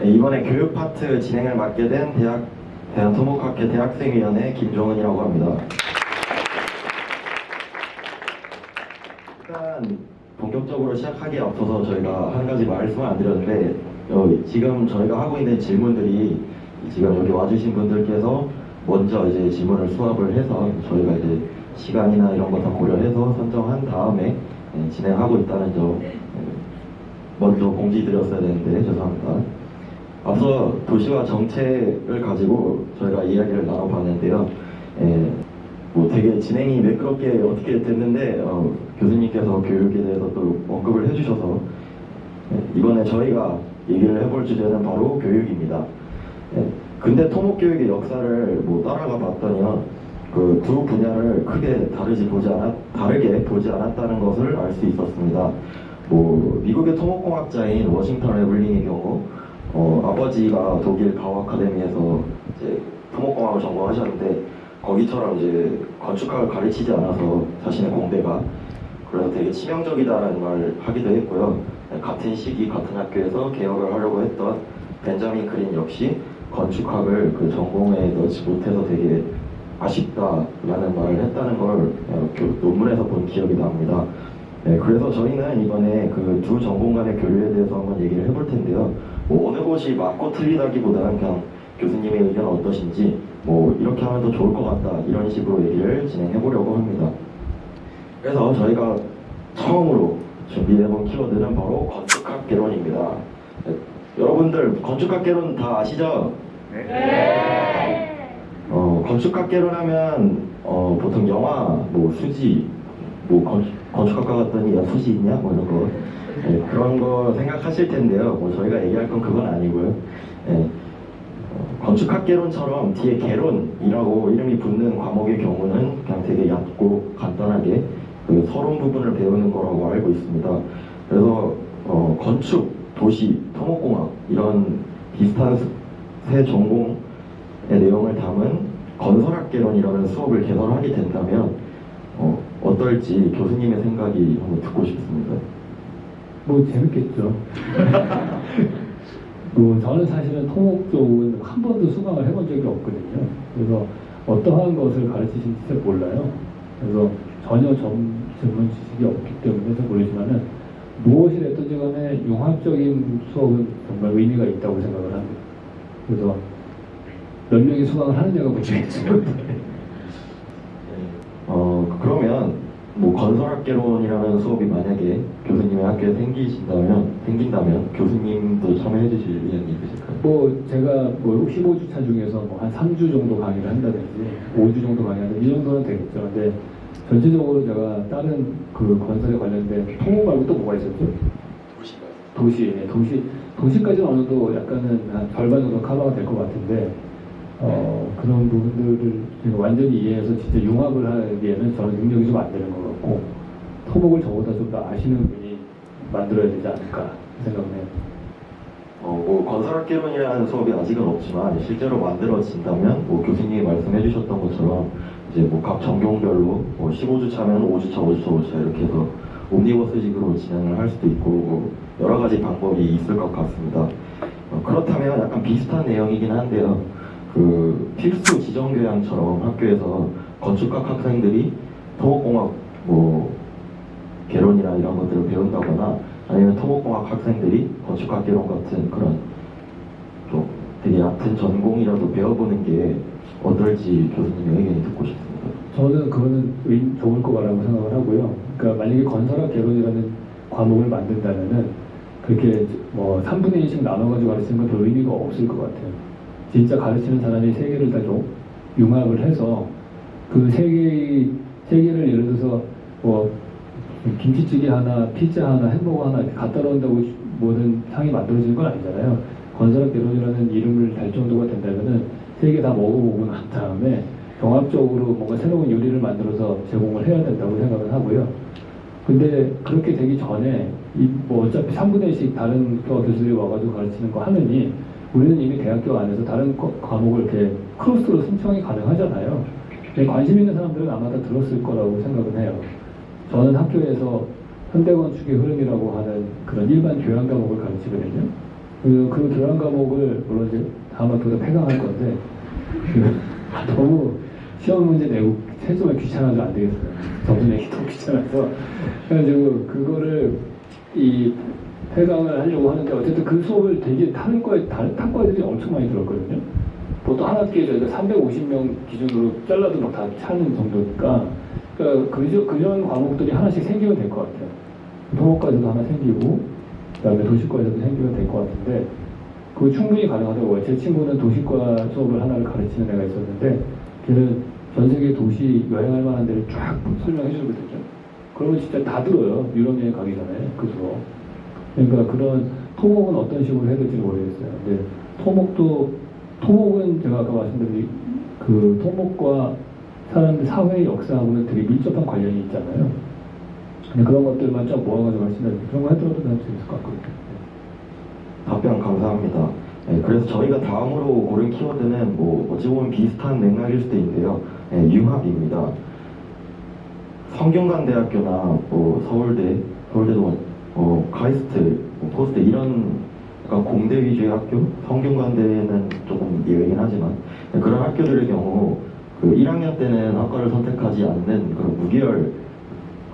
네, 이번에 교육 파트 진행을 맡게 된 대한토목학회 대학생위원회 김종은이라고 합니다. 일단 본격적으로 시작하기에 앞서서 저희가 한 가지 말씀을 안 드렸는데 지금 저희가 하고 있는 질문들이 지금 여기 와주신 분들께서 먼저 이제 질문을 수합을 해서 저희가 이제 시간이나 이런 것 다 고려해서 선정한 다음에 진행하고 있다는 점 먼저 공지 드렸어야 되는데 죄송합니다. 앞서 도시화 정책을 가지고 저희가 이야기를 나눠봤는데요. 뭐 되게 진행이 매끄럽게 어떻게 됐는데 교수님께서 교육에 대해서 또 언급을 해주셔서 이번에 저희가 얘기를 해볼 주제는 바로 교육입니다. 근대 토목교육의 역사를 뭐 따라가 봤더니요, 그 두 분야를 크게 다르게 보지 않았다는 것을 알 수 있었습니다. 뭐 미국의 토목공학자인 워싱턴 레블링의 경우 아버지가 독일 가우 아카데미에서 이제 토목공학을 전공하셨는데 거기처럼 이제 건축학을 가르치지 않아서 자신의 공대가 그래서 되게 치명적이다라는 말을 하기도 했고요. 같은 시기 같은 학교에서 개혁을 하려고 했던 벤자민 그린 역시 건축학을 그 전공에 넣지 못해서 되게 아쉽다라는 말을 했다는 걸 논문에서 본 기억이 납니다. 그래서 저희는 이번에 그 두 전공 간의 교류에 대해서 한번 얘기를 해볼 텐데요. 뭐 어느 곳이 맞고 틀리다기보다는 그냥 교수님의 의견 어떠신지 뭐 이렇게 하면 더 좋을 것 같다 이런 식으로 얘기를 진행해 보려고 합니다. 그래서 저희가 처음으로 준비해본 키워드는 바로 건축학 개론입니다. 여러분들 건축학 개론 다 아시죠? 네. 건축학 개론 하면 보통 영화, 뭐 수지, 뭐 건축학과 갔더니 야 수지 있냐? 뭐 이런 거 그런 거 생각하실 텐데요. 뭐 저희가 얘기할 건 그건 아니고요. 건축학 개론처럼 뒤에 개론이라고 이름이 붙는 과목의 경우는 그냥 되게 얕고 간단하게 그 서론 부분을 배우는 거라고 알고 있습니다. 그래서 건축, 도시, 토목공학 이런 비슷한 세 전공의 내용을 담은 건설학 개론이라는 수업을 개설하게 된다면 어떨지 교수님의 생각이 한번 듣고 싶습니다. 뭐 재밌겠죠. 저는 사실은 토목 쪽은 한 번도 수강을 해본 적이 없거든요. 그래서 어떠한 것을 가르치신지 잘 몰라요. 그래서 전혀 전문 지식이 없기 때문에 잘 모르지만은 무엇이 됐든지 간에 융합적인 수업은 정말 의미가 있다고 생각을 합니다. 그래서 몇 명이 수강을 하느냐가 문제겠죠. 그러면 뭐 건설학개론이라는 수업이 만약에 교수님의 학교에 생긴다면 교수님도 참여해 주실 의향이 있으실까요? 뭐 제가 뭐 15주차 중에서 뭐 한 3주 정도 강의를 한다든지 5주 정도 강의한다든지 이 정도는 되겠죠. 근데 전체적으로 제가 다른 그 건설에 관련된 토목 말고 또 뭐가 있었죠? 도시까지는 어느 정도 약간은 한 절반 정도 커버가 될 것 같은데 그런 부분들을 완전히 이해해서 진짜 융합을 하기에는 저는 능력이 좀 안 되는 것 같고 토목을 저보다 좀 더 아시는 분이 만들어야 되지 않을까 생각을 해요. 뭐 건설학개론이라는 수업이 아직은 없지만 실제로 만들어진다면 뭐 교수님이 말씀해 주셨던 것처럼 이제 뭐 각 전공별로 뭐 15주 차면 5주차 이렇게 해서 옴니버스식으로 진행을 할 수도 있고 뭐 여러 가지 방법이 있을 것 같습니다. 그렇다면 약간 비슷한 내용이긴 한데요. 그 필수 지정교양처럼 학교에서 건축학 학생들이 토목공학 뭐 개론이나 이런 것들을 배운다거나 아니면 토목공학 학생들이 건축학 개론 같은 그런 좀 되게 얕은 전공이라도 배워보는 게 어떨지 교수님의 의견이 듣고 싶습니다. 저는 그거는 좋을 거라고 생각을 하고요. 그러니까 만약에 건설학 개론이라는 과목을 만든다면은 그렇게 뭐 3분의 2씩 나눠가지고 가르치는 건 별 의미가 없을 것 같아요. 진짜 가르치는 사람이 세 개를 다 좀 융합을 해서 그 세 개를 예를 들어서 뭐 김치찌개 하나, 피자 하나, 햄버거 하나 이렇게 갖다 놓는다고 모든 상이 만들어지는 건 아니잖아요. 건설학 개론이라는 이름을 달 정도가 된다면은 세 개 다 먹어보고 난 다음에 종합적으로 뭔가 새로운 요리를 만들어서 제공을 해야 된다고 생각을 하고요. 근데 그렇게 되기 전에 뭐 어차피 3분의 1씩 다른 교수들이 와가지고 가르치는 거 하느니 우리는 이미 대학교 안에서 다른 과목을 이렇게 크로스로 신청이 가능하잖아요. 관심 있는 사람들은 아마 다 들었을 거라고 생각은 해요. 저는 학교에서 현대건축의 흐름이라고 하는 그런 일반 교양 과목을 가르치거든요. 그 교양 과목을 물론 이제 다음 학기보다 폐강할 건데 너무 시험 문제 내고 채점을 귀찮아서 안 되겠어요. 점수 내기 너무 귀찮아서 그래가지고 그거를 이 폐강을 하려고 하는데 어쨌든 그 수업을 되게 다른 탁과들이 엄청 많이 들었거든요. 보통 한 학기에 저희가 350명 기준으로 잘라도 막 다 차는 정도니까 그러니까 그런 과목들이 하나씩 생기면 될 것 같아요. 토목과에서도 하나 생기고 그다음에 도시과에서도 생기면 될 것 같은데 그거 충분히 가능하더라고요. 제 친구는 도시과 수업을 하나를 가르치는 애가 있었는데 걔는 전 세계 도시 여행할 만한 데를 쫙 설명해 주거든요. 그러면 진짜 다 들어요. 유럽 여행 가기 전에 그 수업. 그러니까 그런 토목은 어떤 식으로 해야 될지 모르겠어요. 근데 토목은 제가 아까 말씀드린 그 토목과 사람들 사회 역사하고는 되게 밀접한 관련이 있잖아요. 근데 그런 것들만 좀 모아가지고 하시면 그런 거 해들어도 할 수 있을 것 같거든요. 답변 감사합니다. 네, 그래서 저희가 다음으로 고른 키워드는 뭐 어찌 보면 비슷한 맥락일 수도 있는데요. 네, 융합입니다. 성균관대학교나 뭐 서울대도 카이스트, 포스트 이런 그러니까 공대 위주의 학교, 성균관대는 조금 예외긴 하지만 네, 그런 학교들의 경우 그 1학년 때는 학과를 선택하지 않는 그런 무계열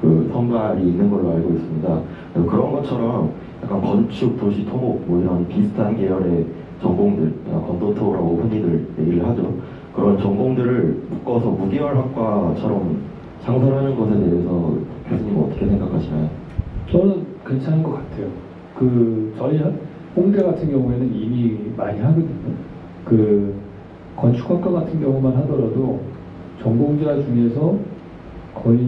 그 선발이 있는 걸로 알고 있습니다. 그런 것처럼 약간 건축, 도시, 토목 뭐 이런 비슷한 계열의 전공들, 건도토라고 흔히들 얘기를 하죠. 그런 전공들을 묶어서 무계열 학과처럼 창설하는 것에 대해서 교수님 어떻게 생각하시나요? 저는 괜찮은 것 같아요. 저희 홍대 같은 경우에는 이미 많이 하거든요. 건축학과 같은 경우만 하더라도 전공자 중에서 거의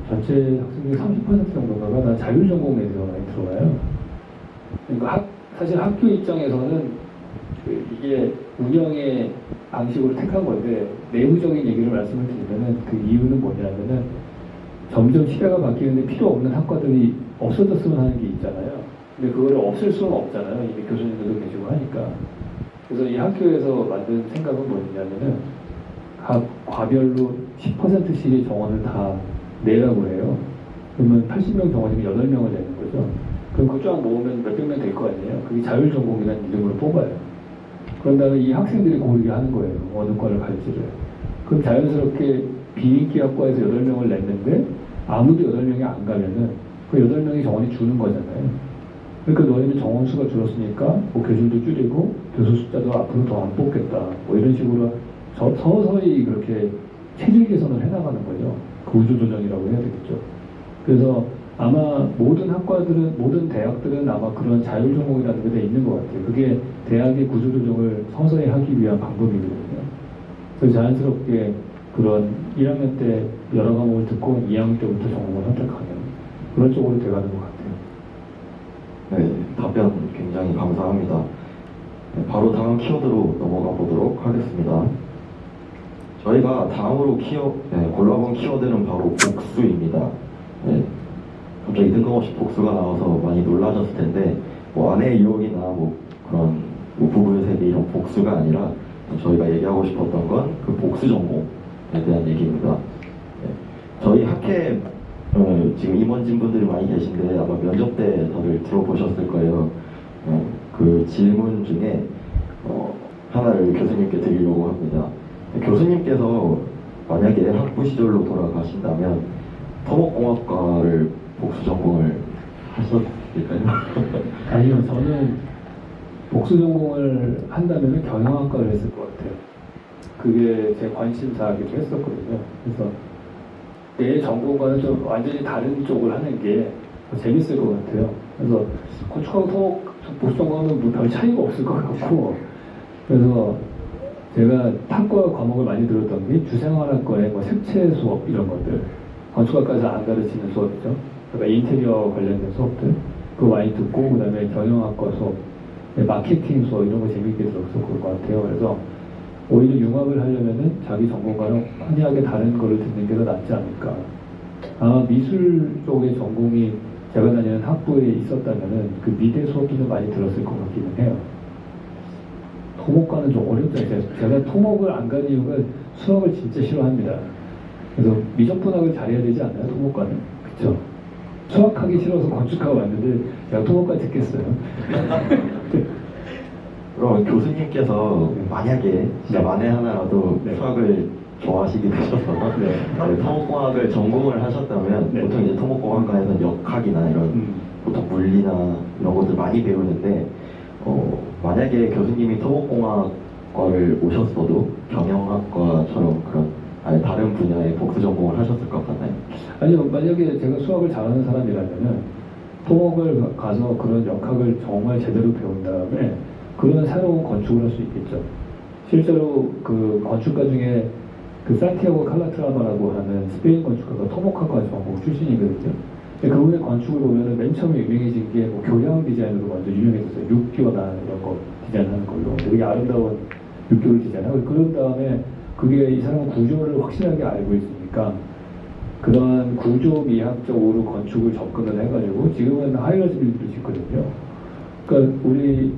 전체 학생들 30% 정도가 다 자율전공에서 많이 들어와요. 그러니까 사실 학교 입장에서는 이게 운영의 방식으로 택한 건데 내부적인 얘기를 말씀을 드리면은 그 이유는 뭐냐면은 점점 시대가 바뀌는데 필요 없는 학과들이 없어졌으면 하는 게 있잖아요. 근데 그거를 없앨 수는 없잖아요. 이미 교수님들도 계시고 하니까. 그래서 이 학교에서 만든 생각은 뭐냐면은 각 과별로 10%씩의 정원을 다 내라고 해요. 그러면 80명 정원이면 8명을 내는 거죠. 그럼 그거 쫙 모으면 몇백 명 될 거 아니에요. 그게 자율전공이라는 이름으로 뽑아요. 그런 다음에 이 학생들이 고르게 하는 거예요. 어느 과를 갈지를. 그럼 자연스럽게 비인기학과에서 8명을 냈는데 아무도 8명이 안 가면은 그 8명이 정원이 주는 거잖아요. 그러니까 너희는 정원 수가 줄었으니까 뭐 교실도 줄이고 교수 숫자도 앞으로 더 안 뽑겠다. 뭐 이런 식으로 서서히 그렇게 체질 개선을 해나가는 거죠. 구조조정이라고 해야 되겠죠. 그래서 아마 모든 대학들은 아마 그런 자율전공이라는 게 다 있는 것 같아요. 그게 대학의 구조조정을 서서히 하기 위한 방법이거든요. 그래서 자연스럽게 그런 1학년 때 여러 과목을 듣고 2학년 때부터 전공을 선택하는 그런 쪽으로 돼가는 것 같아요. 네, 답변 굉장히 감사합니다. 네, 바로 다음 키워드로 넘어가 보도록 하겠습니다. 저희가 다음으로 골라본 키워드는 바로 복수입니다. 네, 갑자기 뜬금없이 복수가 나와서 많이 놀라셨을 텐데 뭐 아내의 유혹이나 뭐 그런 뭐 부부의 세계 이런 복수가 아니라 저희가 얘기하고 싶었던 건 그 복수 전공에 대한 얘기입니다. 네, 저희 학회 지금 임원진 분들이 많이 계신데 아마 면접 때 다들 들어보셨을 거예요. 그 질문 중에 하나를 교수님께 드리려고 합니다. 교수님께서 만약에 학부 시절로 돌아가신다면 토목공학과를 복수 전공을 하셨을까요? 아니요, 저는 복수 전공을 한다면 경영학과를 했을 것 같아요. 그게 제 관심사이기도 했었거든요. 그래서 내 전공과는 좀 완전히 다른 쪽을 하는 게 재밌을 것 같아요. 그래서 건축하고 토목 복수 전공은 뭐 별 차이가 없을 것 같고, 그래서 제가 탁과 과목을 많이 들었던 게 주생활학과의 뭐 색채 수업 이런 것들, 건축학과에서 안 가르치는 수업이죠. 그러니까 인테리어 관련된 수업들 그거 많이 듣고, 그 다음에 경영학과 수업, 마케팅 수업 이런 거 재밌게 들었을 것 같아요. 그래서 오히려 융합을 하려면은 자기 전공과는 환희하게 다른 거를 듣는 게 더 낫지 않을까. 아마 미술 쪽의 전공이 제가 다니는 학부에 있었다면은 그 미대 수업도 좀 많이 들었을 것 같기는 해요. 토목과는 좀 어렵죠. 제가 토목을 안 간 이유가 수학을 진짜 싫어합니다. 그래서 미적분학을 잘해야 되지 않나요? 토목과는. 그쵸? 수학하기 싫어서 건축하고 왔는데 제가 토목과 듣겠어요. 그럼 교수님께서 네. 만약에 진짜 네. 만에 하나라도 네. 수학을 좋아하시게 되셔서 네. 토목공학을 전공을 하셨다면 네. 보통 이제 토목공학과에서는 역학이나 이런 보통 물리나 이런 것들 많이 배우는데 만약에 교수님이 토목공학과를 오셨어도 경영학과처럼 그런 아예 다른 분야의 복수 전공을 하셨을 것 같나요? 아니요, 만약에 제가 수학을 잘하는 사람이라면은 토목을 가서 그런 역학을 정말 제대로 배운 다음에 그런 새로운 건축을 할 수 있겠죠. 실제로 그 건축가 중에 그 산티아고 칼라트라마라고 하는 스페인 건축가가 토목학과 전공 출신이거든요. 근데 그분의 건축을 보면은 맨 처음에 유명해진 게 뭐 교량 디자인으로 먼저 유명해졌어요. 육교나 이런 거 디자인하는 걸로. 되게 아름다운 육교를 디자인하고 그런 다음에 그게 이 사람은 구조를 확실하게 알고 있으니까 그런 구조 미학적으로 건축을 접근을 해가지고 지금은 하이라이즈 빌딩을 짓거든요. 그러니까 우리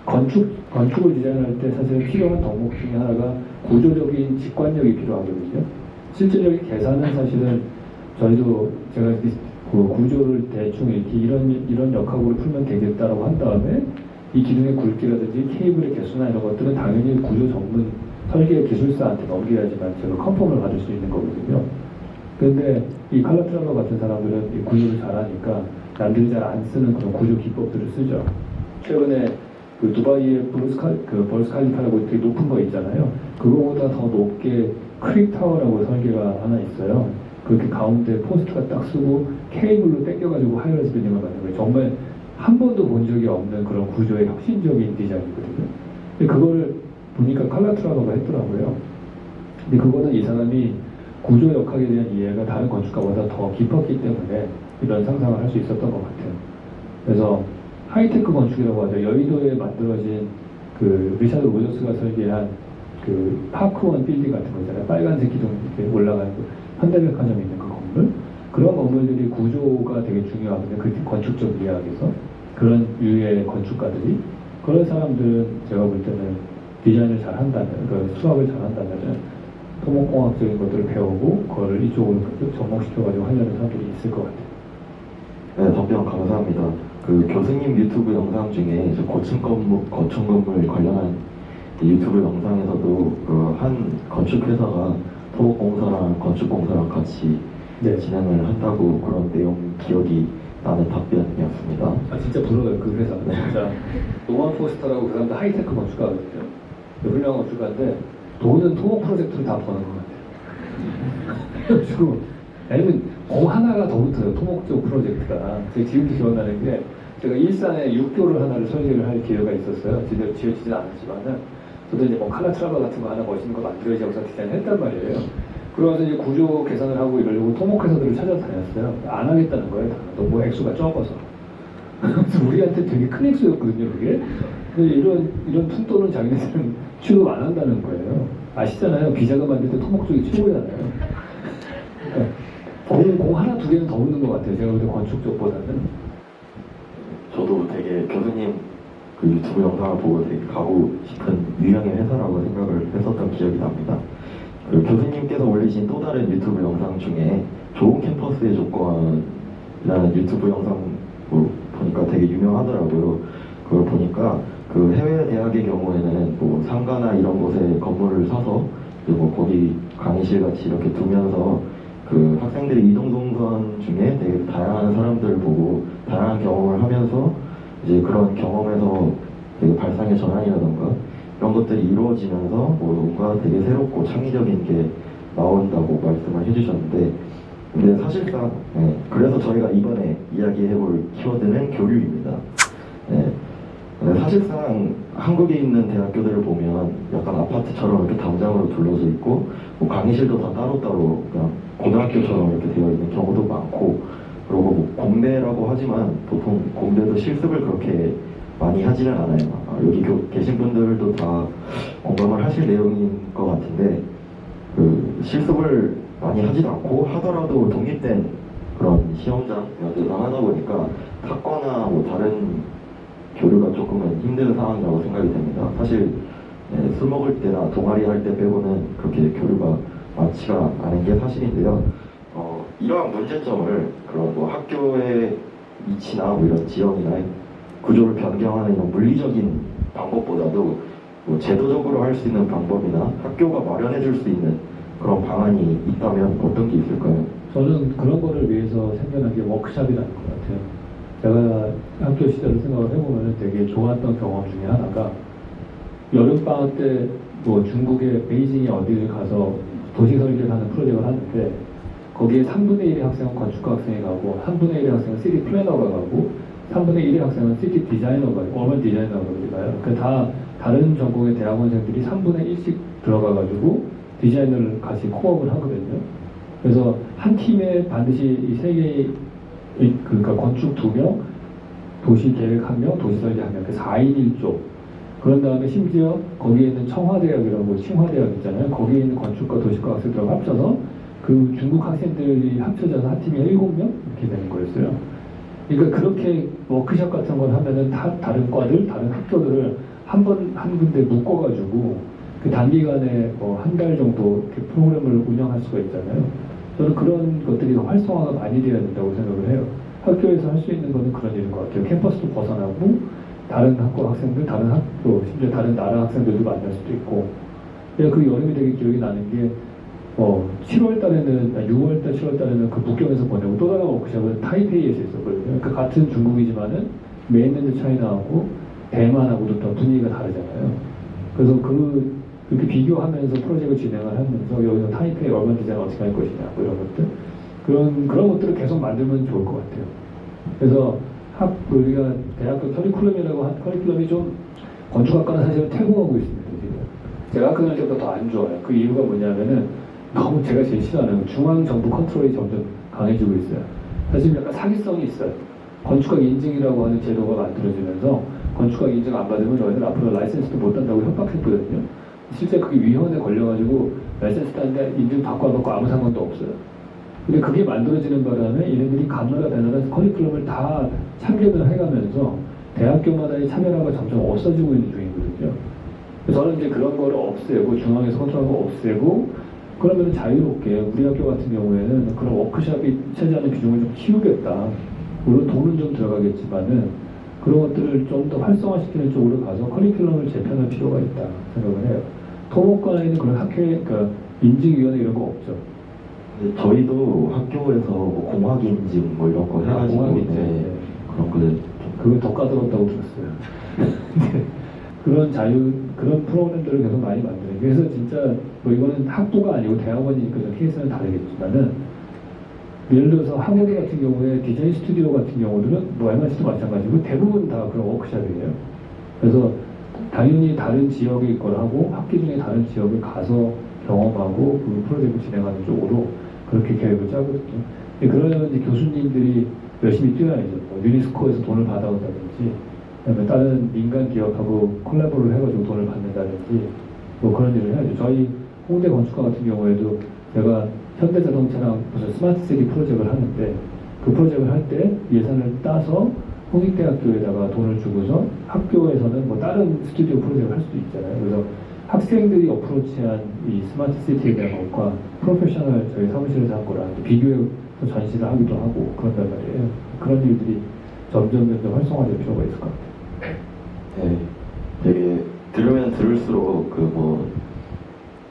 건축을 디자인할 때 사실 필요한 덕목 중에 하나가 구조적인 직관력이 필요하거든요. 실질적인 계산은 사실은 저희도 제가 그 구조를 대충 이렇게 이런 역학으로 풀면 되겠다라고 한 다음에 이 기둥의 굵기라든지 케이블의 개수나 이런 것들은 당연히 구조 전문 설계 기술사한테 넘겨야지만 제가 컨펌을 받을 수 있는 거거든요. 그런데 이 칼라트라마 같은 사람들은 이 구조를 잘하니까 남들이 잘 안 쓰는 그런 구조 기법들을 쓰죠. 최근에 그 두바이의 버스 칼리파라고 되게 높은 거 있잖아요. 그거보다 더 높게 크릭 타워라고 설계가 하나 있어요. 그렇게 가운데 포스트가 딱 쓰고 케이블로 땡겨가지고 하이라이즈 빌딩을 만든 거예요. 정말 한 번도 본 적이 없는 그런 구조의 혁신적인 디자인이거든요. 근데 그거를 보니까 칼라트라바가 했더라고요. 근데 그거는 이 사람이 구조 역학에 대한 이해가 다른 건축가보다 더 깊었기 때문에 이런 상상을 할 수 있었던 것 같아요. 그래서 하이테크 건축이라고 하죠. 여의도에 만들어진 그 리차드 로저스가 설계한 그 파크원 빌딩 같은 거 있잖아요. 빨간색 기둥 이렇게 올라가는 거. 현대백화점에 있는 그 건물. 그런 건물들이 구조가 되게 중요하거든요. 그 건축적 이해학에서. 그런 유의 건축가들이. 그런 사람들은 제가 볼 때는 디자인을 잘 한다면, 그 수학을 잘 한다면 토목공학적인 것들을 배우고 그거를 이쪽으로 접목시켜가지고 하려는 사람들이 있을 것 같아요. 네, 답변 감사합니다. 그 교수님 유튜브 영상 중에 고층 건물 관련한 유튜브 영상에서도 그 한 건축회사가 토목공사랑 건축공사랑 같이 네. 진행을 한다고 그런 내용 기억이 나는 답변이었습니다. 아 진짜 부러워요 그 회사. 진짜 노만 포스터라고 그 사람도 하이테크 건축가거든요. 훌륭한 건축가인데 돈은 토목 프로젝트를 다 버는 것 같아요. 그래가지고 아니면 하나가 더 붙어요. 토목적 프로젝트가. 제가 지금도 기억나는 게 제가 일산에 육교를 하나를 설계를 할 기회가 있었어요. 제대로 지어지진 않았지만은 저도 이제 뭐 칼라트라바 같은 거 하나 멋있는 거 만들어야지 하고서 디자인을 했단 말이에요. 그러면서 이제 구조 계산을 하고 이러려고 토목회사들을 찾아다녔어요. 안 하겠다는 거예요. 너무 액수가 적어서. 그래서 우리한테 되게 큰 액수였거든요, 그게. 근데 이런 푼돈은 자기네들은 취급 안 한다는 거예요. 아시잖아요. 비자금 만들 때 토목 쪽이 최고잖아요. 그러니까 공 하나 두 개는 더 붙는 것 같아요. 제가 볼 때 건축 쪽보다는. 저도 되게 교수님 그 유튜브 영상을 보고 되게 가고 싶은 유형의 회사라고 생각을 했었던 기억이 납니다. 그 교수님께서 올리신 또 다른 유튜브 영상 중에 좋은 캠퍼스의 조건이라는 유튜브 영상 보니까 되게 유명하더라고요. 그걸 보니까 그 해외 대학의 경우에는 뭐 상가나 이런 곳에 건물을 사서 뭐 거기 강의실 같이 이렇게 두면서 그 학생들이 이동 동선 중에 되게 다양한 사람들을 보고 다양한 경험을 하면서 이제 그런 경험에서 되게 발상의 전환이라던가 이런 것들이 이루어지면서 뭔가 되게 새롭고 창의적인 게 나온다고 말씀을 해주셨는데 근데 사실상 그래서 저희가 이번에 이야기해볼 키워드는 교류입니다. 근데 사실상 한국에 있는 대학교들을 보면 약간 아파트처럼 이렇게 담장으로 둘러져 있고 뭐 강의실도 다 따로따로 그냥 고등학교처럼 이렇게 되어 있는 경우도 많고 그리고 뭐 공대라고 하지만 보통 공대도 실습을 그렇게 많이 하지는 않아요. 여기 계신 분들도 다 공감을 하실 내용인 것 같은데 그 실습을 많이 하지도 않고 하더라도 독립된 그런 시험장 연대서 하다 보니까 학과나 뭐 다른 교류가 조금은 힘든 상황이라고 생각이 됩니다. 사실 술 먹을 때나 동아리 할 때 빼고는 그렇게 교류가 많지가 않은 게 사실인데요. 이러한 문제점을 그런 뭐 학교의 위치나 뭐 이런 지형이나 구조를 변경하는 이런 물리적인 방법보다도 뭐 제도적으로 할 수 있는 방법이나 학교가 마련해 줄 수 있는 그런 방안이 있다면 어떤 게 있을까요? 저는 그런 거를 위해서 생겨난 게 워크숍이라는 것 같아요. 제가 학교 시절을 생각을 해보면 되게 좋았던 경험 중에 하나가 여름방학 때 뭐 중국의 베이징에 어디를 가서 도시 설계를 하는 프로젝트를 하는데 거기에 3분의 1의 학생은 건축가 학생이 가고 3분의 1의 학생은 시티 플래너가 가고 3분의 1의 학생은 시티 디자이너가 가고 어반 디자이너가 가요. 그 다 다른 전공의 대학원생들이 3분의 1씩 들어가가지고 디자이너를 같이 코업을 하거든요. 그래서 한 팀에 반드시 이 세 개의 그러니까 건축 2명, 도시 계획 1명, 도시 설계 1명, 그 4인 1조. 그런 다음에 심지어 거기에 있는 청와대학이라고 칭화대학 있잖아요. 거기에 있는 건축과 도시과 학생들하고 합쳐서 그 중국 학생들이 합쳐져서 한 팀이 7명 이렇게 되는 거였어요. 그러니까 그렇게 워크숍 같은 걸 하면은 다른 과들, 다른 학교들을 한 군데 묶어가지고 그 단기간에 뭐 한 달 정도 그 프로그램을 운영할 수가 있잖아요. 저는 그런 것들이 활성화가 많이 되어야 된다고 생각을 해요. 학교에서 할 수 있는 거는 그런 일인 것 같아요. 캠퍼스도 벗어나고 다른 학교 학생들, 다른 학교, 심지어 다른 나라 학생들도 만날 수도 있고. 그 여름이 되게 기억이 나는 게 7월 달에는, 6월 달, 7월 달에는 그 북경에서 보내고 또 다른 워크숍은 타이페이에서 있었거든요. 그러니까 같은 중국이지만은 메인랜드 차이나하고 대만하고도 또 분위기가 다르잖아요. 그래서 그렇게 비교하면서 프로젝트를 진행을 하면서 여기서 타이페이 얼반 디자인 어떻게 할 것이냐, 뭐 이런 것들. 그런 것들을 계속 만들면 좋을 것 같아요. 그래서 우리가 대학교 커리큘럼이라고 한 커리큘럼이 좀 건축학과는 사실 퇴보하고 있습니다. 지금. 제가 학교 다닐 때보다 더 안 좋아요. 그 이유가 뭐냐면은 너무 제가 제일 싫어하는 중앙정부 컨트롤이 점점 강해지고 있어요. 사실 약간 사기성이 있어요. 건축학 인증이라고 하는 제도가 만들어지면서 건축학 인증 안 받으면 너희들 앞으로 라이센스도 못 딴다고 협박했거든요. 실제 그게 위헌에 걸려가지고 라이센스 딴데 인증 받고 안 받고 아무 상관도 없어요. 근데 그게 만들어지는 바람에 얘네들이 감나라 배나라 커리큘럼을 다 참견을 해가면서 대학교마다의 참여라가 점점 없어지고 있는 중이거든요. 그래서 저는 이제 그런 거를 없애고 중앙에서 컨트롤하고 없애고 그러면 자유롭게 우리 학교 같은 경우에는 그런 워크숍이 차지하는 비중을 좀 키우겠다. 물론 돈은 좀 들어가겠지만은 그런 것들을 좀 더 활성화시키는 쪽으로 가서 커리큘럼을 재편할 필요가 있다 생각을 해요. 토목과에는 그런 그러니까 인증위원회 이런 거 없죠. 근데 저희도 학교에서 뭐 공학인증 뭐 이런 거 해가지고 공학인증, 네, 그런 거를 그건 더 까다롭다고 들었어요. 그런 프로그램들을 계속 많이 만드는. 그래서 진짜 뭐 이거는 학부가 아니고 대학원이니까 케이스는 다르겠지만은 예를 들어서 학원 같은 경우에 디자인 스튜디오 같은 경우들은 뭐 MIT도 마찬가지고 대부분 다 그런 워크숍이에요. 그래서 당연히 다른 지역에 있거나 하고 학기 중에 다른 지역을 가서 경험하고 그 프로젝트 진행하는 쪽으로 그렇게 계획을 짜거든요. 그러면 이제 교수님들이 열심히 뛰어야죠. 뭐 유니스코에서 돈을 받아온다든지, 그다음에 다른 민간 기업하고 콜라보를 해가지고 돈을 받는다든지, 뭐 그런 일을 해야죠. 저희 홍대 건축가 같은 경우에도 제가 현대자동차랑 무슨 스마트시티 프로젝트를 하는데 그 프로젝트를 할 때 예산을 따서 홍익대학교에다가 돈을 주고서 학교에서는 뭐 다른 스튜디오 프로젝트를 할 수도 있잖아요. 그래서 학생들이 어프로치한 이 스마트시티에 대한 것과 프로페셔널 저희 사무실에서 한 거랑 비교해서 전시를 하기도 하고 그런단 말이에요. 그런 일들이 점점 활성화될 필요가 있을 것 같아요. 네, 되게 들으면 들을수록 그 뭐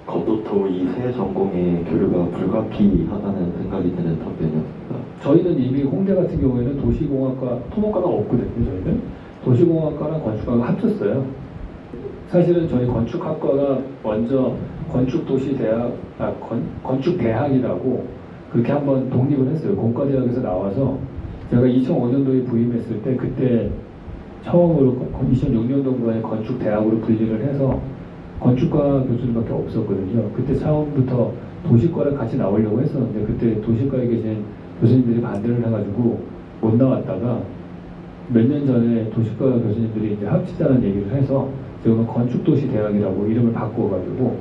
검도토 이 세 전공의 교류가 불가피하다는 생각이 드는 답변이었습니다. 저희는 이미 홍대 같은 경우에는 도시공학과, 토목과가 없거든요. 저희는 도시공학과랑 건축과가 합쳤어요. 사실은 저희 건축학과가 먼저 건축대학이라고 그렇게 한번 독립을 했어요. 공과대학에서 나와서 제가 2005년도에 부임했을 때 그때 처음으로 2006년도에 건축대학으로 분리를 해서 건축과 교수님밖에 없었거든요. 그때 처음부터 도시과를 같이 나오려고 했었는데 그때 도시과에 계신 교수님들이 반대를 해가지고 못 나왔다가 몇 년 전에 도시과 교수님들이 이제 합치자는 얘기를 해서 지금은 건축도시대학이라고 이름을 바꿔가지고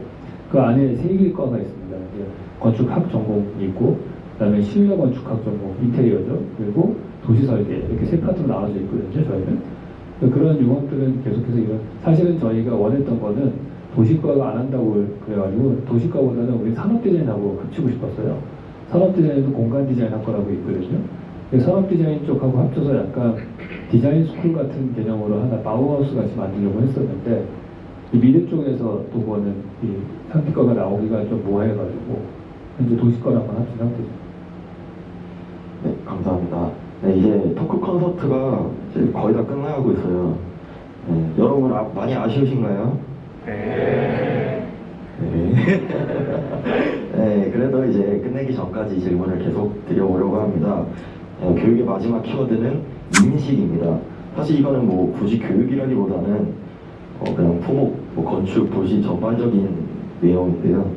그 안에 세 개의 과가 있습니다. 이제 건축학 전공이 있고 그다음에 실내건축학 전공, 인테리어죠. 그리고 도시설계 이렇게 세 파트로 나눠져 있거든요. 저희는 그런 유학들은 계속해서 사실은 저희가 원했던 거는 도시과가 안 한다고 그래가지고 도시과보다는 우리 산업디자인하고 합치고 싶었어요. 산업디자인도 공간디자인 학과라고 있거든요. 산업디자인 쪽하고 합쳐서 약간 디자인 스쿨 같은 개념으로 하나 바우하우스 같이 만들려고 했었는데 이 미대 쪽에서 도구는 이 상피과가 나오기가 좀 모호해가지고 현재 도시과랑만 합친 상태죠. 네, 감사합니다. 네, 이제 토크 콘서트가 이제 거의 다 끝나가고 있어요. 네, 여러분 많이 아쉬우신가요? 네. 네, 그래도 이제 끝내기 전까지 질문을 계속 드려보려고 합니다. 교육의 마지막 키워드는 인식입니다. 사실 이거는 뭐 굳이 교육이라기보다는 그냥 토목, 뭐 건축, 도시 전반적인 내용인데요.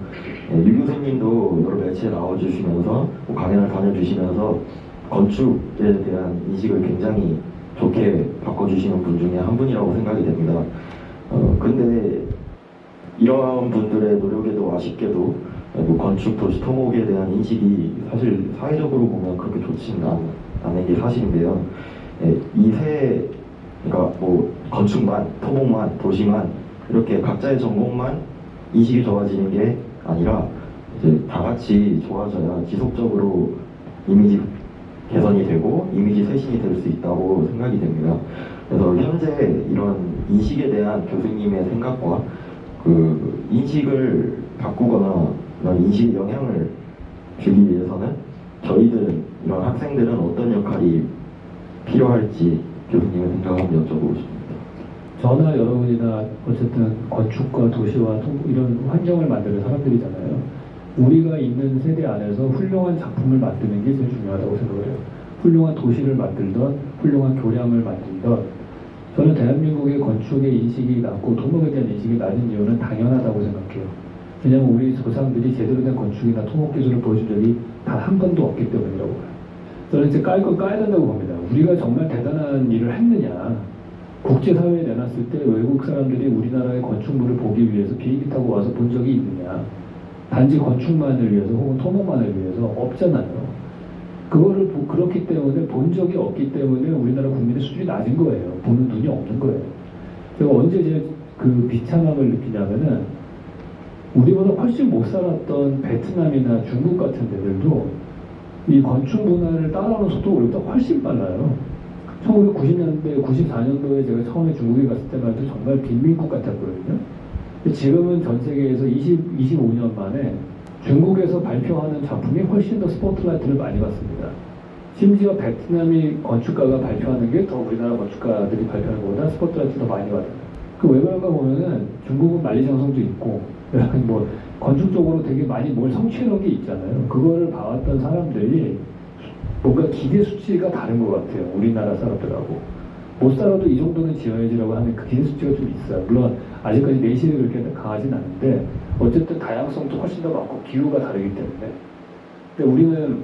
유 교수님도 여러 매체에 나와주시면서 뭐 강연을 다녀주시면서 건축에 대한 인식을 굉장히 좋게 바꿔주시는 분 중에 한 분이라고 생각이 됩니다. 근데 이러한 분들의 노력에도 아쉽게도 뭐 건축, 도시, 토목에 대한 인식이 사실 사회적으로 보면 그렇게 좋지는 않은 게 사실인데요. 그러니까 뭐 건축만, 토목만, 도시만 이렇게 각자의 전공만 인식이 좋아지는 게 아니라 이제 다 같이 좋아져야 지속적으로 이미지 개선이 되고 이미지 쇄신이 될 수 있다고 생각이 됩니다. 그래서 현재 이런 인식에 대한 교수님의 생각과 그 인식을 바꾸거나 이런 인식에 영향을 주기 위해서는 저희들은 이런 학생들은 어떤 역할이 필요할지 교수님의 생각을 한번 여쭤보고 싶습니다. 저나 여러분이나 어쨌든 건축과 도시와 이런 환경을 만드는 사람들이잖아요. 우리가 있는 세대 안에서 훌륭한 작품을 만드는 게 제일 중요하다고 생각을 해요. 훌륭한 도시를 만들던 훌륭한 교량을 만들던 저는 대한민국의 건축의 인식이 낮고 토목에 대한 인식이 낮은 이유는 당연하다고 생각해요. 왜냐하면 우리 조상들이 제대로 된 건축이나 토목 기술을 보여준 적이 단 한 번도 없기 때문이라고 봐요. 저는 이제 깔 건 까야 된다고 봅니다. 우리가 정말 대단한 일을 했느냐, 국제사회에 내놨을 때 외국 사람들이 우리나라의 건축물을 보기 위해서 비행기 타고 와서 본 적이 있느냐, 단지 건축만을 위해서 혹은 토목만을 위해서 없잖아요. 그거를 그렇기 때문에 본 적이 없기 때문에 우리나라 국민의 수준이 낮은 거예요. 보는 눈이 없는 거예요. 제가 언제 이제 그 비참함을 느끼냐면은 우리보다 훨씬 못 살았던 베트남이나 중국 같은 데들도 이 건축 문화를 따라오는 속도가 우리보다 훨씬 빨라요. 1990년대, 94년도에 제가 처음에 중국에 갔을 때만 해도 정말 빈민국 같았거든요. 지금은 전 세계에서 25년 만에 중국에서 발표하는 작품이 훨씬 더 스포트라이트를 많이 받습니다. 심지어 베트남이 건축가가 발표하는 게 더 우리나라 건축가들이 발표하는 것보다 스포트라이트 더 많이 받아요. 그 왜 그런가 보면은 중국은 만리장성도 있고 뭐 건축적으로 되게 많이 뭘 성취해놓은 게 있잖아요. 그거를 봐왔던 사람들이 뭔가 기대 수치가 다른 것 같아요. 우리나라 사람들하고. 못 살아도 이 정도는 지어야지라고 하는 그 기대 수치가 좀 있어요. 물론 아직까지 내실이 그렇게 강하진 않은데 어쨌든 다양성도 훨씬 더 많고 기후가 다르기 때문에. 근데 우리는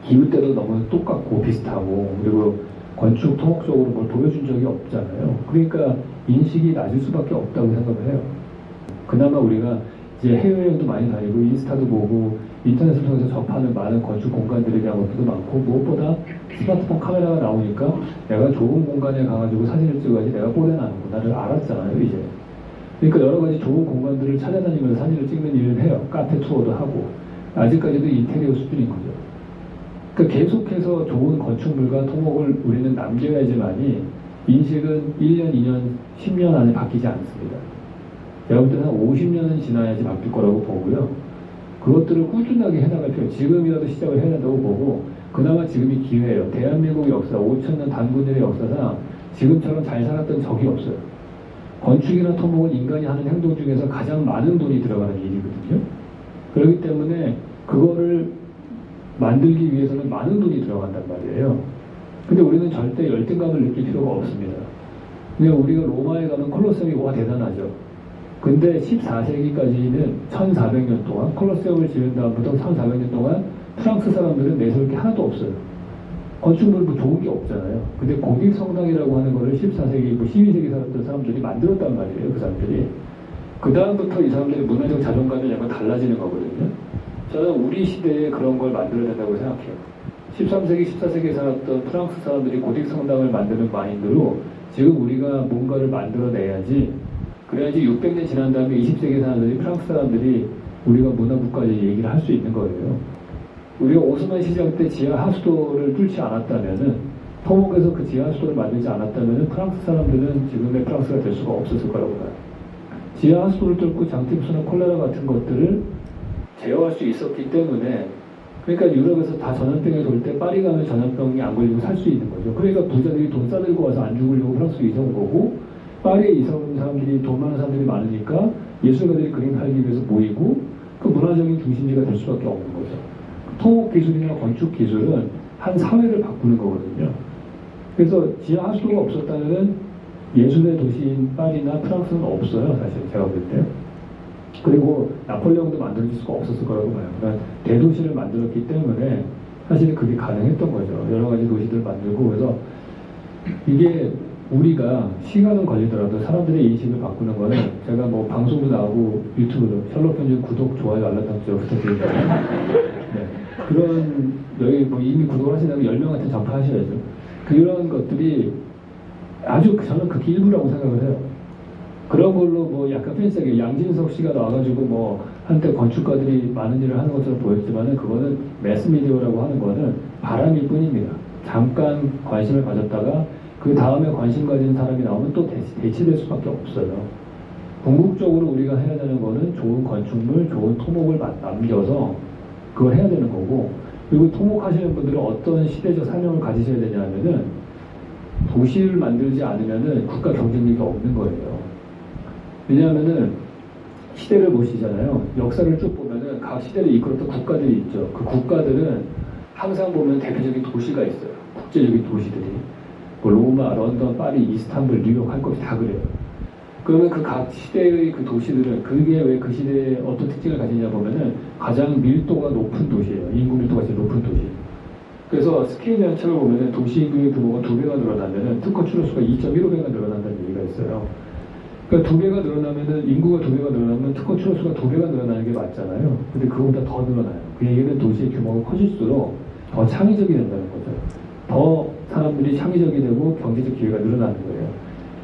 기후 때도 너무 똑같고 비슷하고 그리고 건축 토목적으로 뭘 보여준 적이 없잖아요. 그러니까 인식이 낮을 수밖에 없다고 생각을 해요. 그나마 우리가 이제 해외여행도 많이 다니고 인스타도 보고 인터넷을 통해서 접하는 많은 건축 공간들에 대한 것도 많고 무엇보다 스마트폰 카메라가 나오니까 내가 좋은 공간에 가가지고 사진을 찍어야지 내가 꼴에나는구나를 알았잖아요 이제. 그러니까 여러 가지 좋은 공간들을 찾아다니면서 사진을 찍는 일을 해요. 카페 투어도 하고 아직까지도 인테리어 수준인 거죠. 그러니까 계속해서 좋은 건축물과 토목을 우리는 남겨야지만이 인식은 1년, 2년, 10년 안에 바뀌지 않습니다. 제가 볼 때는 한 50년은 지나야지 바뀔 거라고 보고요. 그것들을 꾸준하게 해나갈 필요, 지금이라도 시작을 해야 된다고 보고, 그나마 지금이 기회예요. 대한민국 역사, 5천년 단군일의 역사상 지금처럼 잘 살았던 적이 없어요. 건축이나 토목은 인간이 하는 행동 중에서 가장 많은 돈이 들어가는 일이거든요. 그렇기 때문에 그거를 만들기 위해서는 많은 돈이 들어간단 말이에요. 근데 우리는 절대 열등감을 느낄 필요가 없습니다. 그냥 우리가 로마에 가면 콜로세움이 와 대단하죠. 근데 14세기까지는 1400년 동안 콜로세움을 지은 다음부터 1400년 동안 프랑스 사람들은 내세울 게 하나도 없어요. 건축물 뭐 좋은 게 없잖아요. 근데 고딕 성당이라고 하는 거를 14세기, 12세기 살았던 사람들이 만들었단 말이에요. 그 사람들이. 그 다음부터 이 사람들의 문화적 자존감이 약간 달라지는 거거든요. 저는 우리 시대에 그런 걸 만들어야 된다고 생각해요. 13세기, 14세기에 살았던 프랑스 사람들이 고딕 성당을 만드는 마인드로 지금 우리가 뭔가를 만들어내야지, 그래야지 600년 지난 다음에 20세기 사람들이, 프랑스 사람들이 우리가 문화국가에 얘기를 할 수 있는 거예요. 우리가 오스만 시장 때 지하 하수도를 뚫지 않았다면은 토목에서 그 지하수도를 만들지 않았다면 프랑스 사람들은 지금의 프랑스가 될 수가 없었을 거라고 봐요. 지하수도를 뚫고 장티푸스나 콜레라 같은 것들을 제어할 수 있었기 때문에, 그러니까 유럽에서 다 전염병에 돌 때 파리 가면 전염병이 안 걸리고 살 수 있는 거죠. 그러니까 부자들이 돈 싸들고 와서 안 죽으려고 프랑스로 이사 온 거고, 파리에 이사 온 사람들이, 돈 많은 사람들이 많으니까 예술가들이 그림 살기 위해서 모이고 그 문화적인 중심지가 될 수밖에 없는 거죠. 토목 기술이나 건축 기술은 한 사회를 바꾸는 거거든요. 그래서 지하수도가 없었다면 예술의 도시인 파리나 프랑스는 없어요, 사실 제가 볼 때. 그리고 나폴레옹도 만들어질 수가 없었을 거라고 봐요. 그러니까 대도시를 만들었기 때문에 사실 그게 가능했던 거죠. 여러 가지 도시들을 만들고. 그래서 이게 우리가 시간은 걸리더라도 사람들의 인식을 바꾸는 거는, 제가 뭐 방송도 나오고 유튜브도 셜록 편집 구독, 좋아요, 알람 설정 부탁드립니다. 네. 그런, 여기 뭐 이미 구독을 하신다면 10명한테 전파하셔야죠. 그런 것들이 아주 저는 극히 일부라고 생각을 해요. 그런 걸로 뭐 약간 팬싸게 양진석 씨가 나와가지고 뭐 한때 건축가들이 많은 일을 하는 것처럼 보였지만은, 그거는 매스미디어라고 하는 거는 바람일 뿐입니다. 잠깐 관심을 가졌다가 그 다음에 관심 가진 사람이 나오면 또 대체될 수밖에 없어요. 궁극적으로 우리가 해야 되는 거는 좋은 건축물, 좋은 토목을 남겨서 그걸 해야 되는 거고, 그리고 토목하시는 분들은 어떤 시대적 사명을 가지셔야 되냐면은, 도시를 만들지 않으면은 국가 경쟁력이 없는 거예요. 왜냐하면은 시대를 보시잖아요. 역사를 쭉 보면은 각 시대를 이끌었던 국가들이 있죠. 그 국가들은 항상 보면 대표적인 도시가 있어요. 국제적인 도시들이. 뭐 로마, 런던, 파리, 이스탄불, 뉴욕 할 것 다 그래요. 그러면 그 각 시대의 그 도시들은, 그게 왜 그 시대에 어떤 특징을 가지냐 보면은 가장 밀도가 높은 도시예요. 인구 밀도가 제일 높은 도시. 그래서 스케일 연착을 보면은 도시 인구의 규모가 2배가 늘어나면은 특허 출원수가 2.15배가 늘어난다는 얘기가 있어요. 그러니까 2배가 늘어나면은, 인구가 2배가 늘어나면 특허 출원수가 2배가 늘어나는 게 맞잖아요. 근데 그거보다 더 늘어나요. 그 얘기는 도시의 규모가 커질수록 더 창의적이 된다는 거죠. 더 사람들이 창의적이 되고 경제적 기회가 늘어나는 거예요.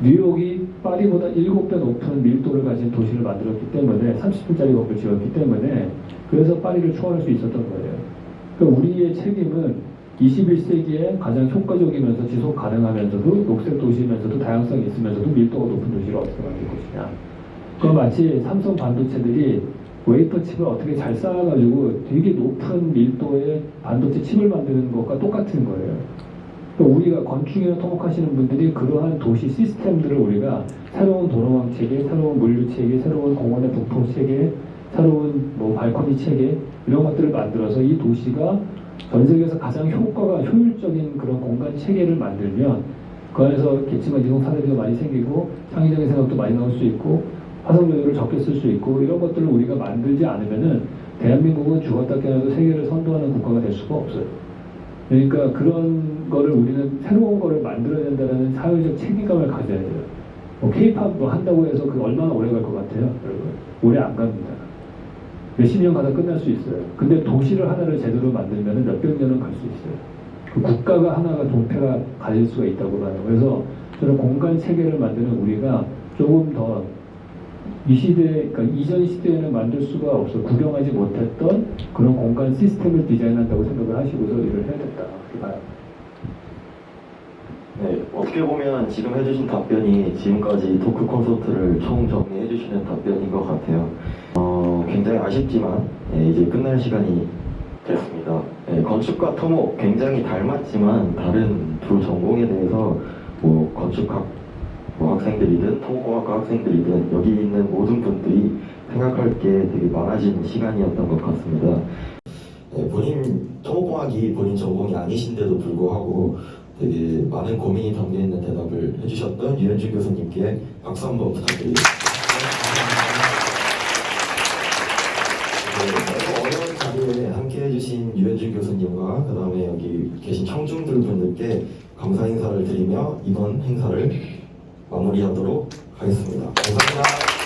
뉴욕이 파리보다 7배 높은 밀도를 가진 도시를 만들었기 때문에, 30분짜리 건물 지었기 때문에, 그래서 파리를 초월할 수 있었던 거예요. 그러니까 우리의 책임은 21세기에 가장 효과적이면서 지속 가능하면서도 녹색 도시면서도 다양성이 있으면서도 밀도가 높은 도시를 어떻게 만들 것이냐. 그건 마치 삼성 반도체들이 웨이퍼 칩을 어떻게 잘 쌓아가지고 되게 높은 밀도의 반도체 칩을 만드는 것과 똑같은 거예요. 그러니까 우리가 건축이나 토목하시는 분들이 그러한 도시 시스템들을, 우리가 새로운 도로망 체계, 새로운 물류 체계, 새로운 공원의 부포 체계, 새로운 뭐 발코니 체계, 이런 것들을 만들어서 이 도시가 전 세계에서 가장 효율적인 그런 공간 체계를 만들면, 그 안에서 계층과 이동 사례도 많이 생기고 창의적인 생각도 많이 나올 수 있고 화석연료를 적게 쓸 수 있고, 이런 것들을 우리가 만들지 않으면은 대한민국은 죽었다 깨어나도 세계를 선도하는 국가가 될 수가 없어요. 그러니까 그런 거를 우리는 새로운 거를 만들어야 된다는 사회적 책임감을 가져야 돼요. 뭐 K-팝 뭐 한다고 해서 그 얼마나 오래 갈 것 같아요, 여러분? 오래 안 갑니다. 몇십 년 가다 끝날 수 있어요. 근데 도시를 하나를 제대로 만들면 몇백 년은 갈 수 있어요. 그 국가가 하나가 동태가 가질 수가 있다고 봐요. 그래서 저는 공간 체계를 만드는 우리가 조금 더 이 시대, 그러니까 이전 시대에는 만들 수가 없어, 구경하지 못했던 그런 공간 시스템을 디자인한다고 생각을 하시고서 일을 해야 된다, 그렇게 봐요. 네, 어떻게 보면 지금 해주신 답변이 지금까지 토크 콘서트를 총정리해 주시는 답변인 것 같아요. 굉장히 아쉽지만 이제 끝날 시간이 됐습니다. 건축과 토목 굉장히 닮았지만 다른 두 전공에 대해서 뭐 건축학 학생들이든 토목공학과 학생들이든 여기 있는 모든 분들이 생각할 게 되게 많아진 시간이었던 것 같습니다. 본인 토목공학이 본인 전공이 아니신데도 불구하고 되게 많은 고민이 담겨있는 대답을 해주셨던 유현준 교수님께 박수 한번 부탁드립니다. 어려운 자리에 함께 해주신 유현준 교수님과 그 다음에 여기 계신 청중들 분들께 감사 인사를 드리며 이번 행사를 마무리하도록 하겠습니다. 감사합니다.